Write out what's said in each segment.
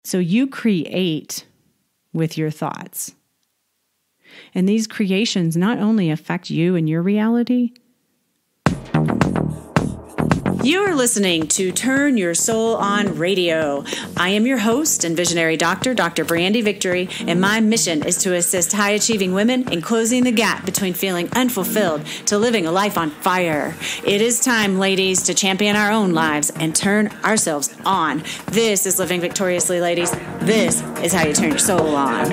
So you create with your thoughts. And these creations not only affect you and your reality. You are listening to Turn Your Soul On Radio. I am your host and visionary doctor, Dr. Brandy Victory, and my mission is to assist high-achieving women in closing the gap between feeling unfulfilled to living a life on fire. It is time, ladies, to champion our own lives and turn ourselves on. This is Living Victoriously, ladies. This is how you turn your soul on.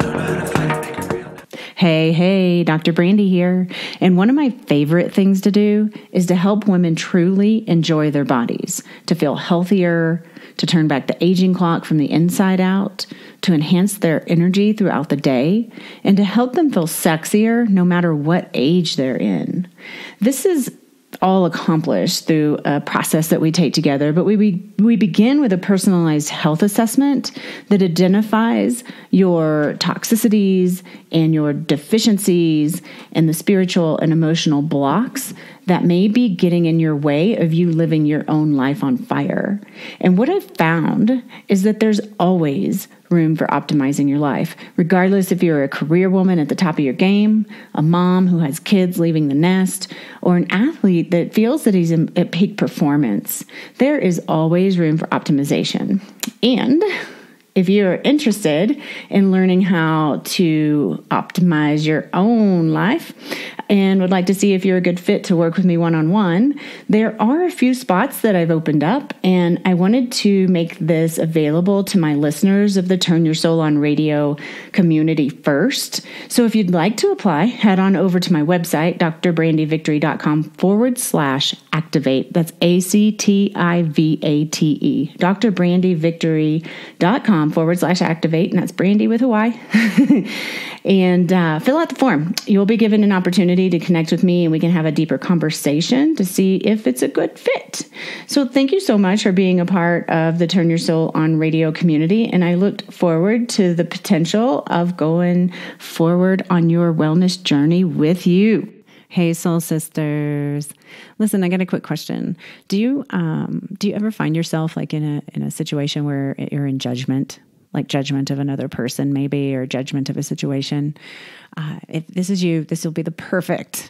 Hey, Dr. Brandy here. And one of my favorite things to do is to help women truly enjoy their bodies, to feel healthier, to turn back the aging clock from the inside out, to enhance their energy throughout the day, and to help them feel sexier no matter what age they're in. This is all accomplished through a process that we take together, but we begin with a personalized health assessment that identifies your toxicities and your deficiencies and the spiritual and emotional blocks that may be getting in your way of you living your own life on fire. And what I've found is that there's always room for optimizing your life, regardless if you're a career woman at the top of your game, a mom who has kids leaving the nest, or an athlete that feels that he's at peak performance. There is always room for optimization. And if you're interested in learning how to optimize your own life and would like to see if you're a good fit to work with me one-on-one, there are a few spots that I've opened up, and I wanted to make this available to my listeners of the Turn Your Soul On Radio community first. So if you'd like to apply, head on over to my website, drbrandyvictory.com/activate. That's ACTIVATE, drbrandyvictory.com/activate, and that's Brandy with a Y. And fill out the form. You'll be given an opportunity to connect with me, and we can have a deeper conversation to see if it's a good fit. So thank you so much for being a part of the Turn Your Soul On Radio community, and I look forward to the potential of going forward on your wellness journey with you. Hey, soul sisters. Listen, I got a quick question. Do you ever find yourself like in a situation where you're in judgment? Like judgment of another person maybe, or judgment of a situation. If this is you, this will be the perfect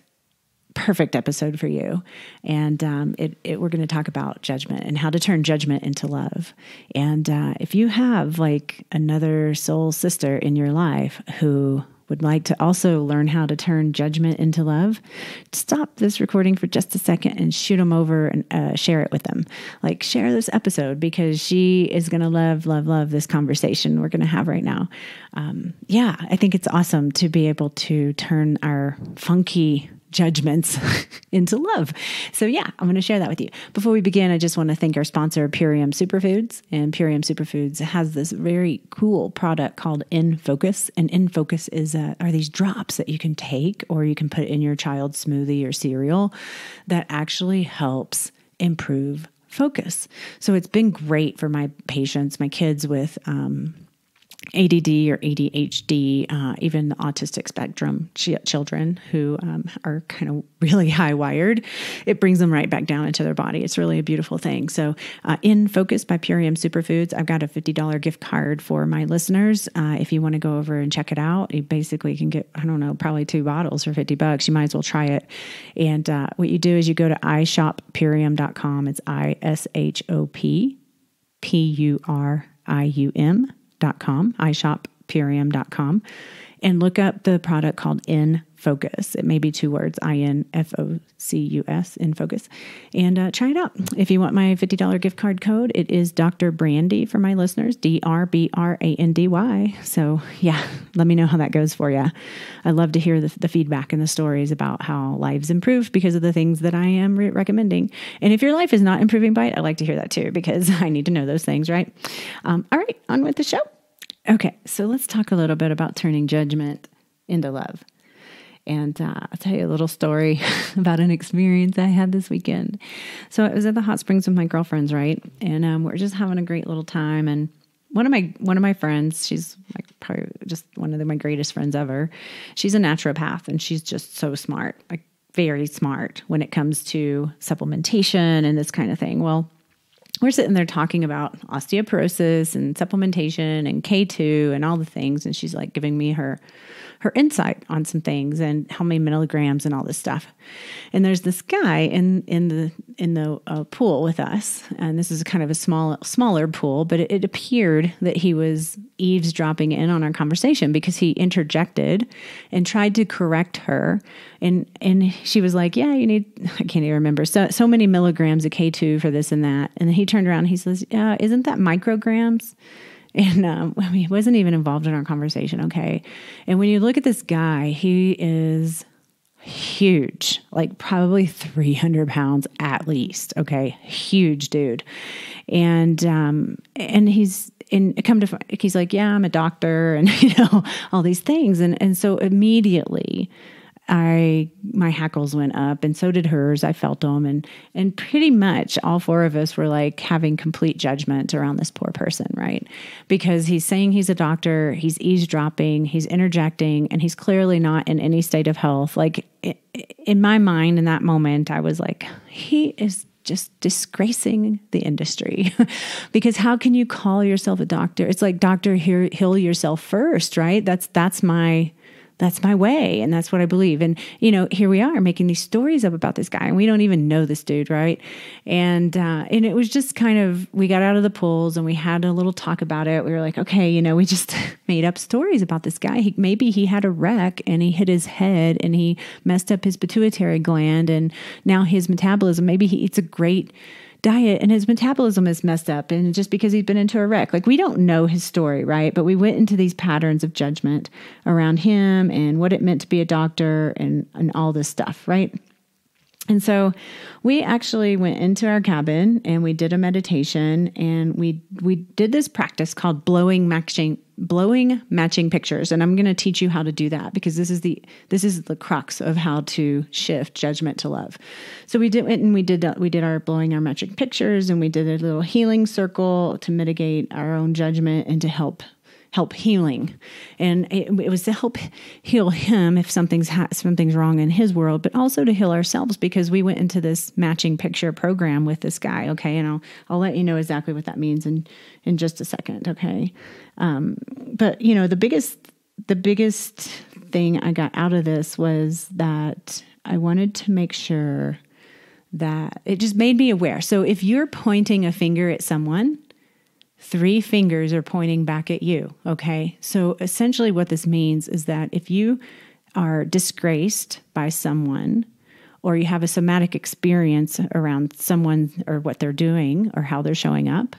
episode for you. And we're going to talk about judgment and how to turn judgment into love. And if you have like another soul sister in your life who would like to also learn how to turn judgment into love, stop this recording for just a second and shoot them over and share it with them. Like, share this episode, because she is going to love this conversation we're going to have right now. I think it's awesome to be able to turn our funky judgments into love. So I'm going to share that with you. Before we begin, I just want to thank our sponsor, Purium Superfoods. And Purium Superfoods has this very cool product called In Focus. And In Focus are these drops that you can take, or you can put in your child's smoothie or cereal, that actually helps improve focus. So it's been great for my patients, my kids with ADD or ADHD, even the autistic spectrum children who are kind of really high wired. It brings them right back down into their body. It's really a beautiful thing. So In Focus by Purium Superfoods, I've got a $50 gift card for my listeners. If you want to go over and check it out, you basically can get, probably 2 bottles for $50. You might as well try it. And what you do is you go to ishoppurium.com. It's ishoppurium.com, ishoppurium.com, and look up the product called In Focus. It may be 2 words, INFOCUS, In Focus, and try it out. If you want my $50 gift card code, it is Dr. Brandy for my listeners, DRBRANDY. So let me know how that goes for you. I love to hear the feedback and the stories about how lives improved because of the things that I am recommending. And if your life is not improving by it, I like to hear that too, because I need to know those things, right? All right, on with the show. Okay, so let's talk a little bit about turning judgment into love. And I'll tell you a little story about an experience I had this weekend. So I was at the hot springs with my girlfriends, right? And we're just having a great little time. And one of my friends, she's like probably just one of my greatest friends ever. She's a naturopath, and she's just so smart, like very smart when it comes to supplementation and this kind of thing. Well, we're sitting there talking about osteoporosis and supplementation and K2 and all the things. And she's like giving me her insight on some things and how many milligrams and all this stuff. And there's this guy in the pool with us. And this is kind of a smaller pool, but it appeared that he was eavesdropping in on our conversation because he interjected and tried to correct her. And she was like, yeah, you need, I can't even remember, so many milligrams of K2 for this and that. And then he turned around and he says, yeah, isn't that micrograms? And he wasn't even involved in our conversation, okay? And when you look at this guy, he is huge, like probably 300 pounds at least, okay? Huge dude. And he's like, yeah, I'm a doctor, and all these things. And so immediately my hackles went up, and so did hers. I felt them, and pretty much all four of us were like having complete judgment around this poor person, right? Because he's saying he's a doctor, he's eavesdropping, he's interjecting, and he's clearly not in any state of health. Like in my mind, in that moment, I was like, he is just disgracing the industry. Because how can you call yourself a doctor? It's like, doctor, heal yourself first, right? That's my way. And that's what I believe. And, here we are making these stories up about this guy, and we don't even know this dude. Right. And it was just kind of, we got out of the pools and we had a little talk about it. We were like, okay, we just made up stories about this guy. Maybe he had a wreck and he hit his head and he messed up his pituitary gland. And now his metabolism, maybe he eats a great diet and his metabolism is messed up, and just because he's been into a wreck. Like, we don't know his story, right? But we went into these patterns of judgment around him and what it meant to be a doctor and all this stuff, right? And so we actually went into our cabin and we did a meditation, and we did this practice called blowing matching pictures. And I'm going to teach you how to do that, because this is the crux of how to shift judgment to love. So we did our blowing our matching pictures, and we did a little healing circle to mitigate our own judgment and to help healing. And it was to help heal him if something's wrong in his world, but also to heal ourselves, because we went into this matching picture program with this guy. Okay. And I'll let you know exactly what that means in just a second. Okay. But the biggest thing I got out of this was that I wanted to make sure that it just made me aware. So if you're pointing a finger at someone, 3 fingers are pointing back at you, okay? So essentially what this means is that if you are disgraced by someone, or you have a somatic experience around someone or what they're doing or how they're showing up,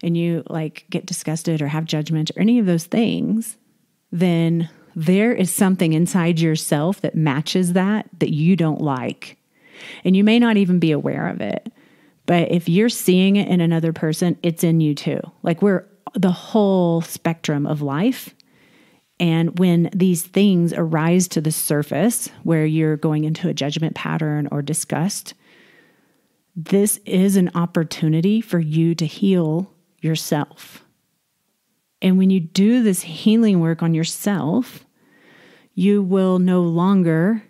and you like get disgusted or have judgment or any of those things, then there is something inside yourself that matches that you don't like. And you may not even be aware of it. But if you're seeing it in another person, it's in you too. Like, we're the whole spectrum of life. And when these things arise to the surface where you're going into a judgment pattern or disgust, this is an opportunity for you to heal yourself. And when you do this healing work on yourself, you will no longer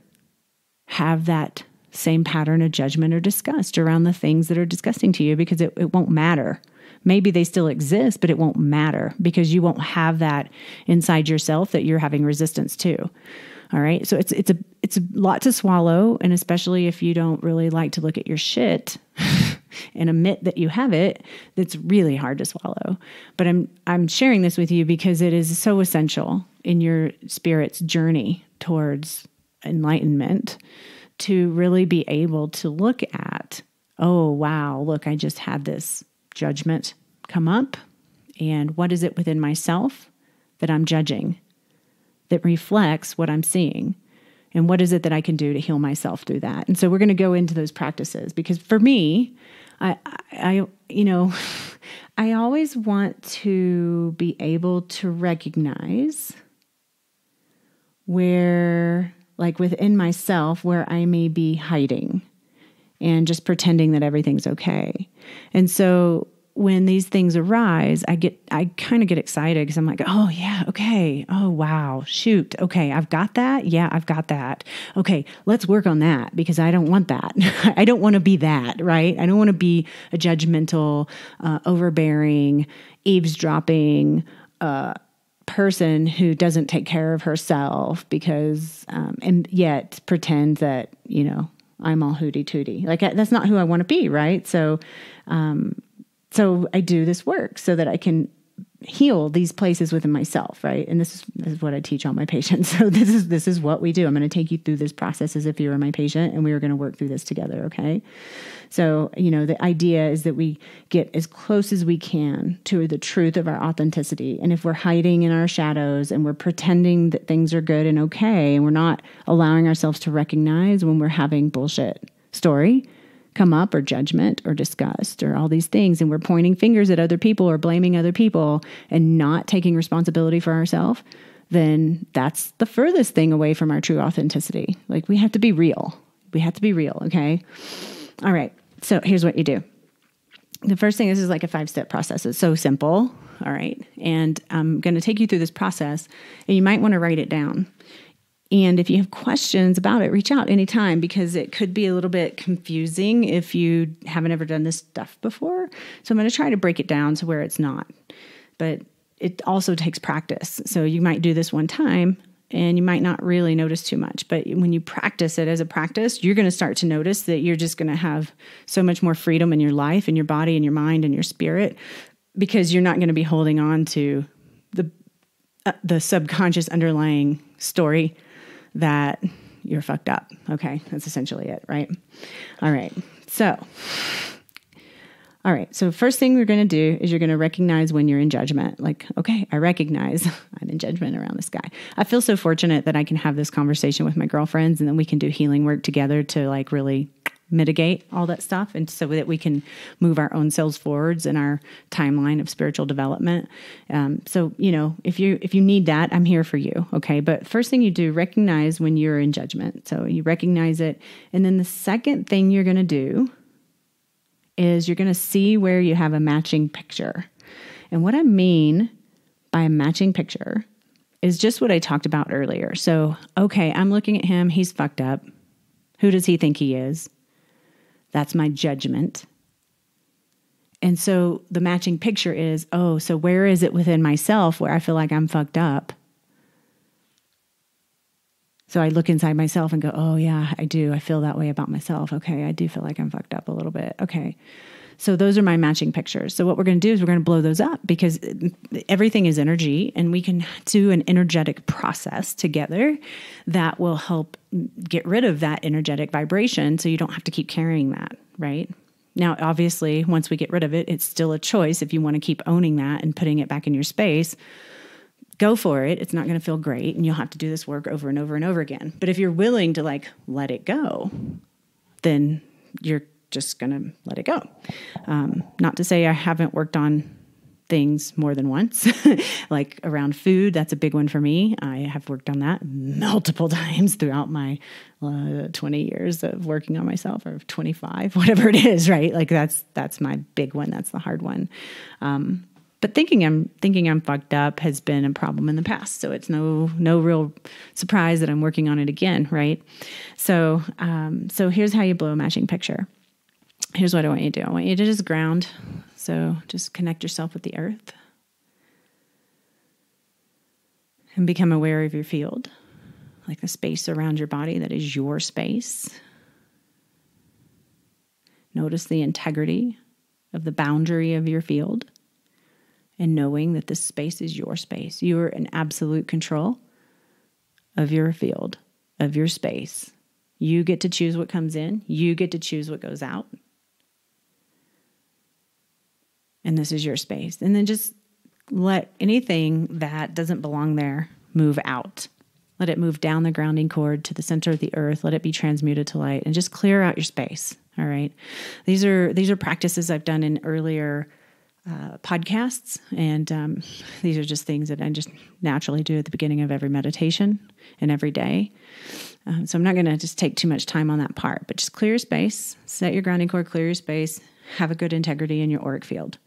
have that same pattern of judgment or disgust around the things that are disgusting to you, because it won't matter. Maybe they still exist, but it won't matter, because you won't have that inside yourself that you're having resistance to. All right. So it's a lot to swallow. And especially if you don't really like to look at your shit and admit that you have it, that's really hard to swallow. But I'm sharing this with you because it is so essential in your spirit's journey towards enlightenment, to really be able to look at, oh, wow, look, I just had this judgment come up. And what is it within myself that I'm judging that reflects what I'm seeing? And what is it that I can do to heal myself through that? And so we're going to go into those practices, because for me, I always want to be able to recognize where, like within myself, where I may be hiding and just pretending that everything's okay. And so when these things arise, I kind of get excited because I'm like, oh yeah, okay. Oh wow, shoot. Okay, I've got that. Yeah, I've got that. Okay, let's work on that because I don't want that. I don't want to be that, right? I don't want to be a judgmental, overbearing, eavesdropping person who doesn't take care of herself because, and yet pretends that, I'm all hooty tooty. Like that's not who I want to be, right? So I do this work so that I can heal these places within myself, right? And this is what I teach all my patients. So this is what we do. I'm going to take you through this process as if you were my patient, and we are going to work through this together, okay? So, the idea is that we get as close as we can to the truth of our authenticity. And if we're hiding in our shadows and we're pretending that things are good and okay, and we're not allowing ourselves to recognize when we're having bullshit story come up, or judgment or disgust or all these things, and we're pointing fingers at other people or blaming other people and not taking responsibility for ourselves, then that's the furthest thing away from our true authenticity. Like we have to be real. We have to be real, okay? All right. So here's what you do. The first thing, this is like a 5-step process. It's so simple. All right. And I'm going to take you through this process, and you might want to write it down. And if you have questions about it, reach out anytime, because it could be a little bit confusing if you haven't ever done this stuff before. So I'm going to try to break it down to where it's not. But it also takes practice. So you might do this one time and you might not really notice too much. But when you practice it as a practice, you're going to start to notice that you're just going to have so much more freedom in your life, in your body, in your mind, and your spirit, because you're not going to be holding on to the subconscious underlying story that you're fucked up. Okay. That's essentially it, right? All right. So first thing we're going to do is you're going to recognize when you're in judgment. Like, okay, I recognize I'm in judgment around this guy. I feel so fortunate that I can have this conversation with my girlfriends, and then we can do healing work together to like really mitigate all that stuff, and so that we can move our own selves forwards in our timeline of spiritual development. So, if you need that, I'm here for you. Okay. But first thing you do, recognize when you're in judgment. So you recognize it. And then the second thing you're going to do is you're going to see where you have a matching picture. And what I mean by a matching picture is just what I talked about earlier. So, okay, I'm looking at him. He's fucked up. Who does he think he is? That's my judgment. And so the matching picture is, so where is it within myself where I feel like I'm fucked up? So I look inside myself and go, oh yeah, I do. I feel that way about myself. Okay, I do feel like I'm fucked up a little bit. Okay. So those are my matching pictures. So what we're going to do is we're going to blow those up, because everything is energy, and we can do an energetic process together that will help get rid of that energetic vibration, so you don't have to keep carrying that, right? Now, obviously, once we get rid of it, it's still a choice. If you want to keep owning that and putting it back in your space, go for it. It's not going to feel great, and you'll have to do this work over and over and over again. But if you're willing to let it go, then you're just going to let it go. Not to say I haven't worked on things more than once, like around food. That's a big one for me. I have worked on that multiple times throughout my 20 years of working on myself, or 25, whatever it is, right? Like that's my big one. That's the hard one. But thinking I'm fucked up has been a problem in the past. So it's no real surprise that I'm working on it again, right? So here's how you blow a matching picture. Here's what I want you to do. I want you to just ground. So just connect yourself with the earth and become aware of your field, like the space around your body that is your space. Notice the integrity of the boundary of your field, and knowing that this space is your space. You are in absolute control of your field, of your space. You get to choose what comes in. You get to choose what goes out. And this is your space. And then just let anything that doesn't belong there move out. Let it move down the grounding cord to the center of the earth. Let it be transmuted to light, and just clear out your space. All right. These are practices I've done in earlier podcasts. And these are just things that I just naturally do at the beginning of every meditation and every day. So I'm not going to just take too much time on that part, but just clear your space, set your grounding cord, clear your space, have a good integrity in your auric field.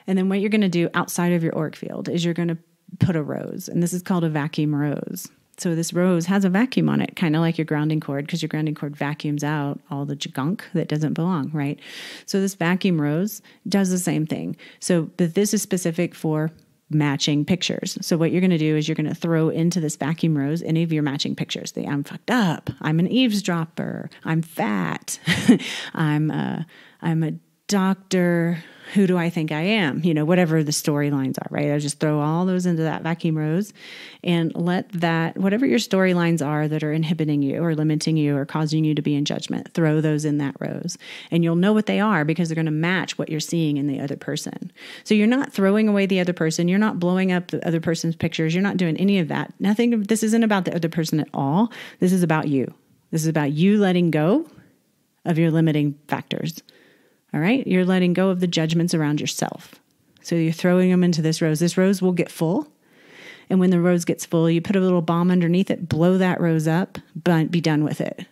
And then what you're going to do outside of your auric field is you're going to put a rose, and this is called a vacuum rose. So this rose has a vacuum on it, kind of like your grounding cord, because your grounding cord vacuums out all the gunk that doesn't belong, right? So this vacuum rose does the same thing. So, but this is specific for matching pictures. So what you're going to do is you're going to throw into this vacuum rose any of your matching pictures. I'm fucked up. I'm an eavesdropper. I'm fat. I'm a doctor. Who do I think I am? Whatever the storylines are, right? I just throw all those into that vacuum rose and let that, whatever your storylines are that are inhibiting you or limiting you or causing you to be in judgment, throw those in that rose. And you'll know what they are because they're going to match what you're seeing in the other person. So you're not throwing away the other person. You're not blowing up the other person's pictures. You're not doing any of that. This isn't about the other person at all. This is about you. This is about you letting go of your limiting factors. All right. You're letting go of the judgments around yourself. So you're throwing them into this rose. This rose will get full. And when the rose gets full, you put a little balm underneath it, blow that rose up, but be done with it.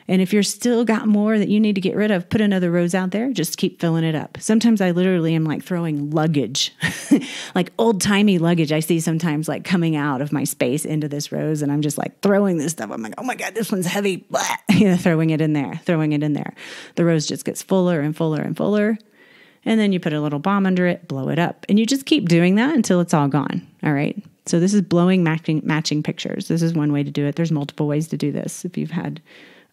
And if you're still got more that you need to get rid of, put another rose out there, just keep filling it up. Sometimes I literally am like throwing luggage, like old timey luggage. I see sometimes like coming out of my space into this rose, and I'm just like throwing this stuff. I'm like, oh my God, this one's heavy. Throwing it in there. The rose just gets fuller and fuller and fuller. And then you put a little balm under it, blow it up. And you just keep doing that until it's all gone. All right. So this is blowing matching pictures. This is one way to do it. There's multiple ways to do this. If you've had,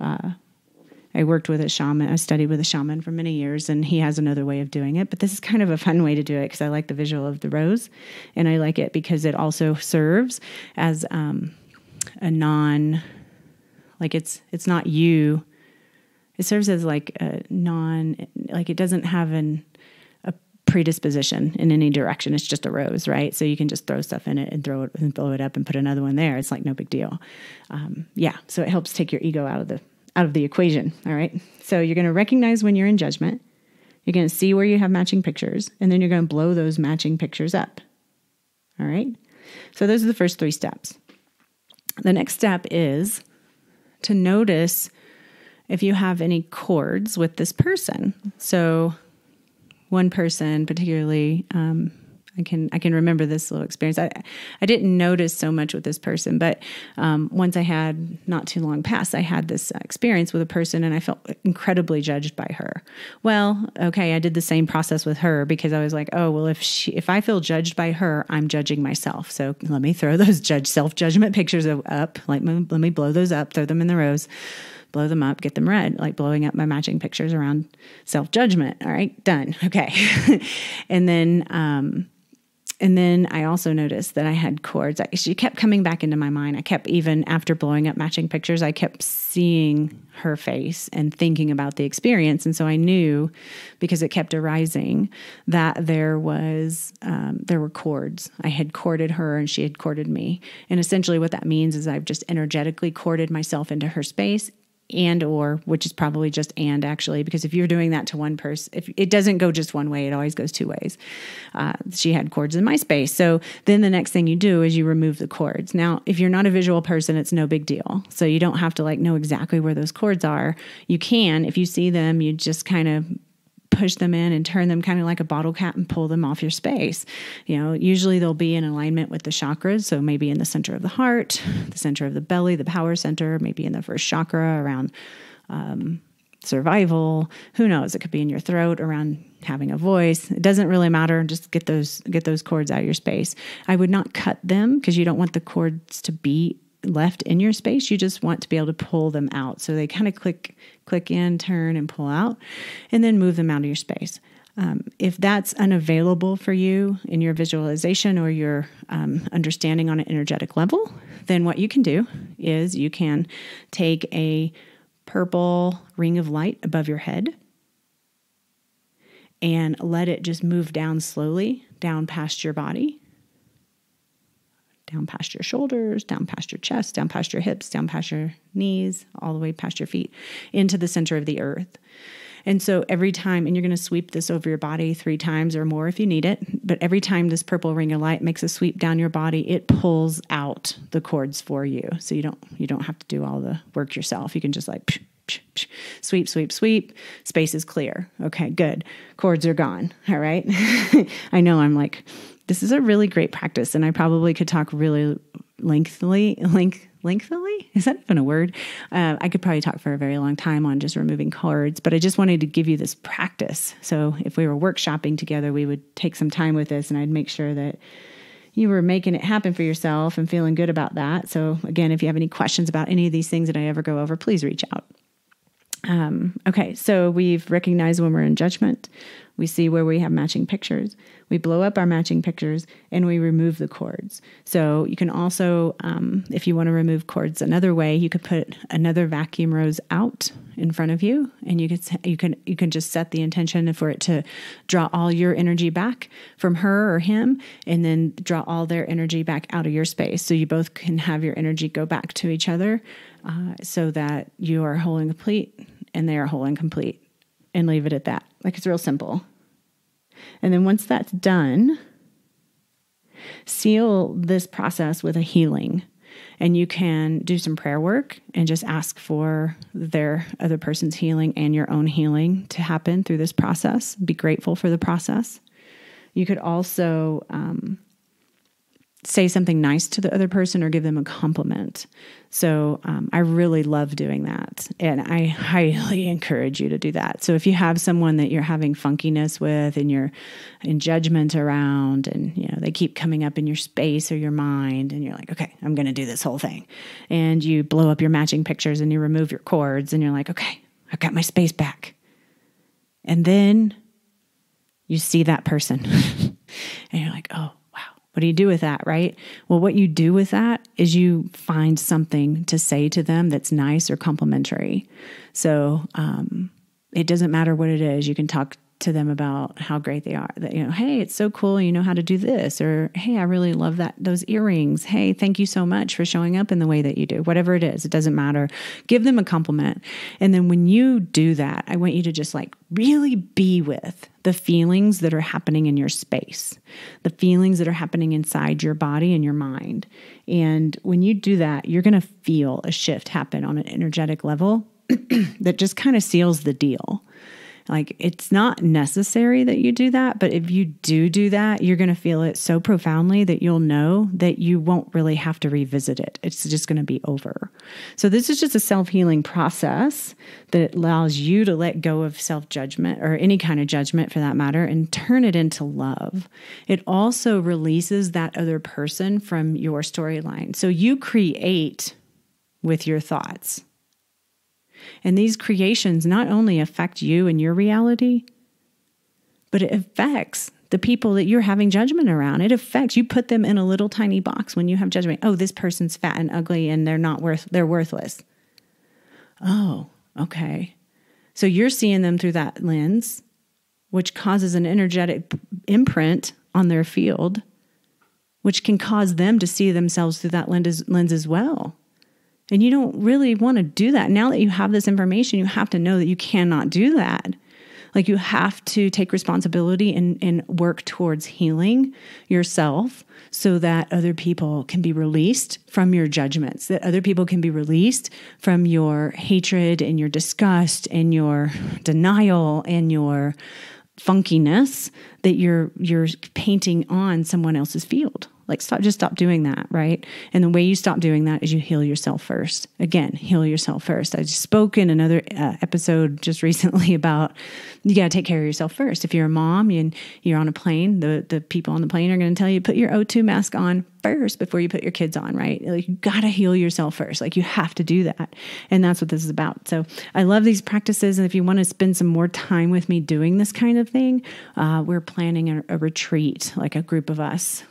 I worked with a shaman, I studied with a shaman for many years, and he has another way of doing it. But this is kind of a fun way to do it because I like the visual of the rose, and I like it because it also serves as a non, like it's not you. It serves as like a non, like it doesn't have a predisposition in any direction. It's just a rose, right? So you can just throw stuff in it and throw it and blow it up and put another one there. It's like no big deal. So it helps take your ego out of the equation. All right. So you're going to recognize when you're in judgment. You're going to see where you have matching pictures, and then you're going to blow those matching pictures up. All right. So those are the first 3 steps. The next step is to notice if you have any cords with this person. So one person particularly, I can remember this little experience. I didn't notice so much with this person, but once I had, not too long past, I had this experience with a person, and I felt incredibly judged by her. Well, okay, I did the same process with her because I was like, oh, well, if I feel judged by her, I'm judging myself. So let me throw those self-judgment pictures up. Like, let me blow those up, throw them in the rose, blow them up, get them red, like blowing up my matching pictures around self-judgment. All right, done. Okay. And then I also noticed that I had cords. She kept coming back into my mind. I kept, even after blowing up matching pictures, I kept seeing her face and thinking about the experience. And so I knew, because it kept arising, that there were cords. I had corded her and she had corded me. And essentially what that means is I've just energetically corded myself into her space, which is probably just actually, because if you're doing that to one person, if it doesn't go just one way, it always goes 2 ways. She had cords in my space. So then the next thing you do is you remove the cords. Now, if you're not a visual person, it's no big deal. So you don't have to know exactly where those cords are. You can, if you see them, you just kind of push them in and turn them kind of like a bottle cap and pull them off your space. Usually they'll be in alignment with the chakras. So maybe in the center of the heart, the center of the belly, the power center, maybe in the first chakra around survival. Who knows? It could be in your throat around having a voice. It doesn't really matter. Just get those cords out of your space. I would not cut them because you don't want the cords to be left in your space. You just want to be able to pull them out. So they kind of click in, turn, and pull out, and then move them out of your space. If that's unavailable for you in your visualization or your understanding on an energetic level, then what you can do is you can take a purple ring of light above your head and let it just move down slowly, down past your body, down past your shoulders, down past your chest, down past your hips, down past your knees, all the way past your feet, into the center of the earth. And so every time, and you're going to sweep this over your body 3 times or more if you need it, but every time this purple ring of light makes a sweep down your body, it pulls out the cords for you. So you don't have to do all the work yourself. You can just Sweep, sweep, sweep. Space is clear. Okay, good. Cords are gone. All right. I know I'm like, this is a really great practice, and I probably could talk really lengthily. Is that even a word? I could probably talk for a very long time on just removing cords, but I just wanted to give you this practice. So if we were workshopping together, we would take some time with this, and I'd make sure that you were making it happen for yourself and feeling good about that. So again, if you have any questions about any of these things that I ever go over, please reach out. Okay, so we've recognized when we're in judgment. We see where we have matching pictures. We blow up our matching pictures, and we remove the cords. So you can also, if you want to remove cords another way, you could put another vacuum rose out in front of you, and you can just set the intention for it to draw all your energy back from her or him, and then draw all their energy back out of your space. So you both can have your energy go back to each other, so that you are whole and complete, and they are whole and complete. And leave it at that. Like, it's real simple. And then once that's done, seal this process with a healing. And you can do some prayer work and just ask for their other person's healing and your own healing to happen through this process. Be grateful for the process. You could also say something nice to the other person or give them a compliment. So I really love doing that. And I highly encourage you to do that. So if you have someone that you're having funkiness with and you're in judgment around, and they keep coming up in your space or your mind, and you're like, okay, I'm going to do this whole thing. And you blow up your matching pictures and you remove your cords, and you're like, okay, I've got my space back. And then you see that person and you're like, oh, what do you do with that, right? Well, what you do with that is you find something to say to them that's nice or complimentary. So it doesn't matter what it is. You can talk to them about how great they are. That, hey, it's so cool. You know how to do this. Or, hey, I really love those earrings. Hey, thank you so much for showing up in the way that you do. Whatever it is, it doesn't matter. Give them a compliment. And then when you do that, I want you to just really be with the feelings that are happening in your space, the feelings that are happening inside your body and your mind. And when you do that, you're going to feel a shift happen on an energetic level that just kind of seals the deal. It's not necessary that you do that, but if you do that, you're going to feel it so profoundly that you'll know that you won't really have to revisit it. It's just going to be over. So this is just a self-healing process that allows you to let go of self-judgment, or any kind of judgment for that matter, and turn it into love. It also releases that other person from your storyline. So you create with your thoughts. And these creations not only affect you and your reality, but it affects the people that you're having judgment around. It affects, you put them in a little tiny box when you have judgment. Oh, this person's fat and ugly and they're worthless. Oh, okay. So you're seeing them through that lens, which causes an energetic imprint on their field, which can cause them to see themselves through that lens as well. And you don't really want to do that. Now that you have this information, you have to know that you cannot do that. You have to take responsibility and work towards healing yourself so that other people can be released from your judgments, that other people can be released from your hatred and your disgust and your denial and your funkiness that you're painting on someone else's field. Stop doing that, right? And the way you stop doing that is you heal yourself first. Again, heal yourself first. I just spoke in another episode just recently about you got to take care of yourself first. If you're a mom and you're on a plane, the people on the plane are going to tell you, put your O2 mask on first before you put your kids on, right? You got to heal yourself first. You have to do that. And that's what this is about. So I love these practices. And if you want to spend some more time with me doing this kind of thing, we're planning a retreat, a group of us,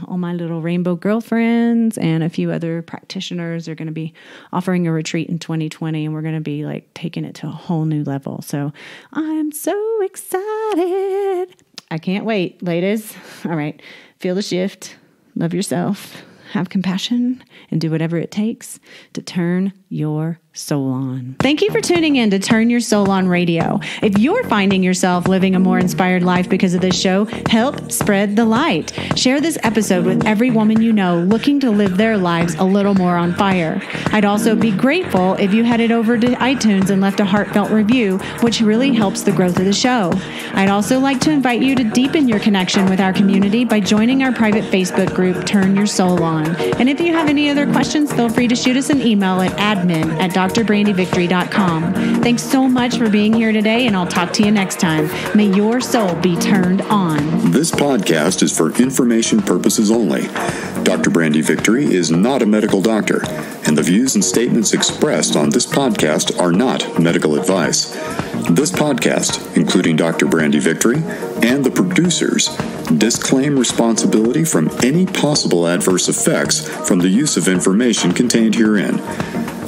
all my little rainbow girlfriends and a few other practitioners are going to be offering a retreat in 2020. And we're going to be taking it to a whole new level. So I'm so excited. I can't wait, ladies. All right. Feel the shift. Love yourself, have compassion, and do whatever it takes to turn your soul on. Thank you for tuning in to Turn Your Soul On Radio. If you're finding yourself living a more inspired life because of this show, help spread the light. Share this episode with every woman you know looking to live their lives a little more on fire. I'd also be grateful if you headed over to iTunes and left a heartfelt review, which really helps the growth of the show. I'd also like to invite you to deepen your connection with our community by joining our private Facebook group, Turn Your Soul On. And if you have any other questions, feel free to shoot us an email at admin@drbrandyvictory.com. Thanks so much for being here today, and I'll talk to you next time. May your soul be turned on. This podcast is for information purposes only. Dr. Brandy Victory is not a medical doctor, and the views and statements expressed on this podcast are not medical advice. This podcast, including Dr. Brandy Victory and the producers, disclaim responsibility from any possible adverse effects from the use of information contained herein.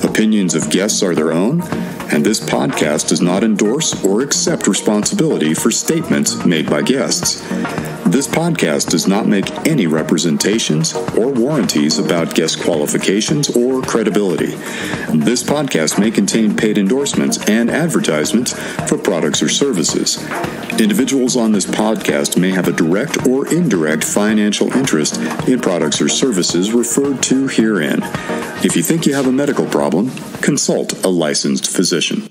Opinions of guests are their own, and this podcast does not endorse or accept responsibility for statements made by guests. This podcast does not make any representations or warranties about guest qualifications or credibility. This podcast may contain paid endorsements and advertisements for products or services. Individuals on this podcast may have a direct or indirect financial interest in products or services referred to herein. If you think you have a medical problem, consult a licensed physician.